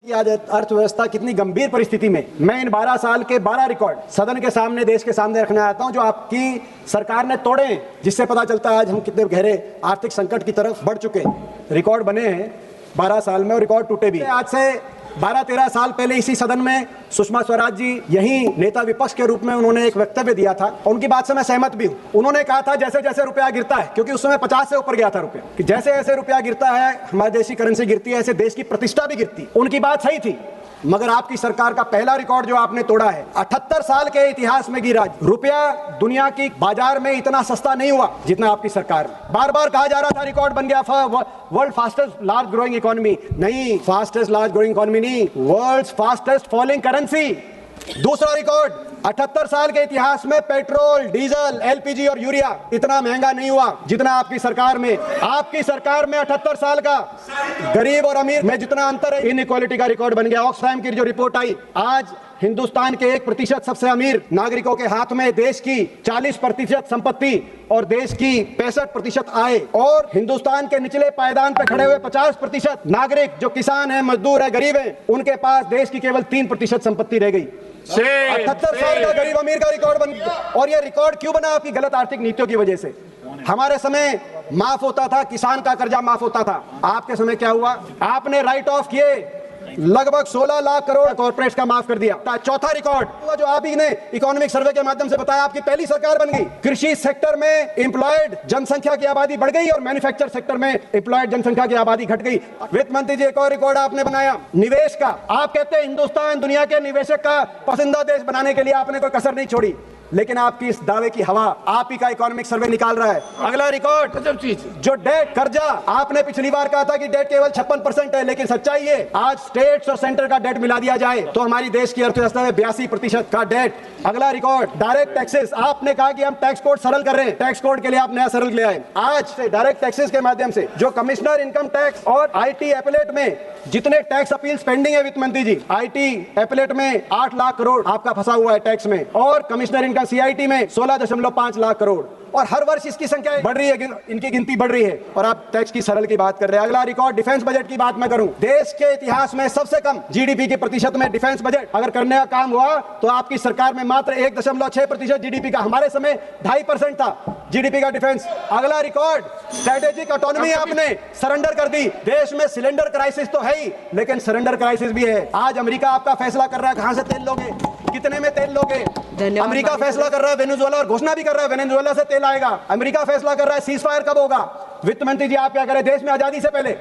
कि आज अर्थव्यवस्था कितनी गंभीर परिस्थिति में, मैं इन 12 साल के 12 रिकॉर्ड सदन के सामने, देश के सामने रखने आता हूं, जो आपकी सरकार ने तोड़े हैं, जिससे पता चलता है आज हम कितने गहरे आर्थिक संकट की तरफ बढ़ चुके हैं। रिकॉर्ड बने हैं 12 साल में और रिकॉर्ड टूटे भी। आज से 12-13 साल पहले इसी सदन में सुषमा स्वराज जी यही नेता विपक्ष के रूप में उन्होंने एक वक्तव्य दिया था और उनकी बात से मैं सहमत भी हूं। उन्होंने कहा था जैसे जैसे रुपया गिरता है, क्योंकि उस समय 50 से ऊपर गया था रुपया, कि जैसे जैसे रुपया गिरता है, हमारे देश की करेंसी गिरती है, ऐसे देश की प्रतिष्ठा भी गिरती। उनकी बात सही थी, मगर आपकी सरकार का पहला रिकॉर्ड जो आपने तोड़ा है, 78 साल के इतिहास में गिरा रुपया दुनिया की बाजार में इतना सस्ता नहीं हुआ जितना आपकी सरकार में। बार बार कहा जा रहा था रिकॉर्ड बन गया, world fastest large growing economy, नहीं, फास्टेस्ट लार्ज ग्रोइंग इकोनॉमी नहीं, वर्ल्ड फास्टेस्ट फॉलिंग करेंसी। दूसरा रिकॉर्ड, 78 साल के इतिहास में पेट्रोल, डीजल, एलपीजी और यूरिया इतना महंगा नहीं हुआ जितना आपकी सरकार में। आपकी सरकार में 78 साल का गरीब और अमीर में जितना अंतर है, इनइक्वालिटी का रिकॉर्ड बन गया। ऑक्सफैम की जो रिपोर्ट आई, आज हिंदुस्तान के 1% सबसे अमीर नागरिकों के हाथ में देश की 40% संपत्ति और देश की 65% आय, और हिंदुस्तान के निचले पायदान पर खड़े हुए 50% नागरिक जो किसान हैं, मजदूर हैं, गरीब हैं, उनके पास देश की केवल 3% संपत्ति रह गई। 78 साल का गरीब अमीर का रिकॉर्ड बन गया। और ये रिकॉर्ड क्यों बना? आपकी गलत आर्थिक नीतियों की वजह से। हमारे समय माफ होता था, किसान का कर्जा माफ होता था। आपके समय क्या हुआ? आपने राइट ऑफ किए, लगभग 16 लाख करोड़ कॉर्पोरेट्स का माफ कर दिया। चौथा रिकॉर्ड जो आप ही ने इकोनॉमिक सर्वे के माध्यम से बताया, आपकी पहली सरकार बन गई। कृषि सेक्टर में एम्प्लॉयड जनसंख्या की आबादी बढ़ गई और मैन्युफैक्चर सेक्टर में एम्प्लॉयड जनसंख्या की आबादी घट गई। वित्त मंत्री जी, एक और रिकॉर्ड आपने बनाया निवेश का। आप कहते हैं हिंदुस्तान दुनिया के निवेशक का पसंदीदा देश बनाने के लिए आपने कोई कसर नहीं छोड़ी, लेकिन आपकी इस दावे की हवा आप ही का इकोनॉमिक सर्वे निकाल रहा है। अगला रिकॉर्ड, जो डेट, कर्जा, आपने पिछली बार कहा था कि डेट केवल 56% है, लेकिन सच्चाई है आज स्टेट्स और सेंटर का डेट मिला दिया जाए तो हमारी देश की अर्थव्यवस्था में 82% का डेट। अगला रिकॉर्ड, डायरेक्ट टैक्सेस। आपने कहा कि हम टैक्स कोड सरल कर रहे हैं, टैक्स कोड के लिए आप नया सरल ले आए। आज से डायरेक्ट टैक्सेस के माध्यम से जो कमिश्नर इनकम टैक्स और आईटी एपलेट में जितने टैक्स अपील्स पेंडिंग है, वित्त मंत्री जी, आईटी एपलेट में 8 लाख करोड़ आपका फंसा हुआ है टैक्स में, और कमिश्नर इनका सीआईटी में 16.5 लाख करोड़, और हर वर्ष इसकी संख्या बढ़ रही है, इनकी गिनती बढ़ रही है, और आप टैक्स की सरल की बात कर रहे हैं। अगला रिकॉर्ड, डिफेंस बजट की बात मैं करूं, देश के इतिहास में सबसे कम जीडीपी के प्रतिशत में डिफेंस बजट अगर करने का काम हुआ तो आपकी सरकार में मात्र 1.6% जीडीपी का, हमारे समय 2.5% था जीडीपी का डिफेंस। अगला रिकॉर्ड, स्ट्रेटेजिक ऑटोनॉमी आपने सरेंडर कर दी। देश में सिलेंडर क्राइसिस तो है ही, लेकिन सरेंडर क्राइसिस भी है। आज अमेरिका आपका फैसला कर रहा है कहां से तेल लोगे, कितने में तेल लोगे। अमेरिका फैसला कर रहा है वेनेजुएला, और घोषणा भी कर रहा है वेनेजुएला से तेल आएगा। अमेरिका फैसला कर रहा है सीज फायर कब होगा। वित्त मंत्री जी, आप क्या करें? देश में आजादी से पहले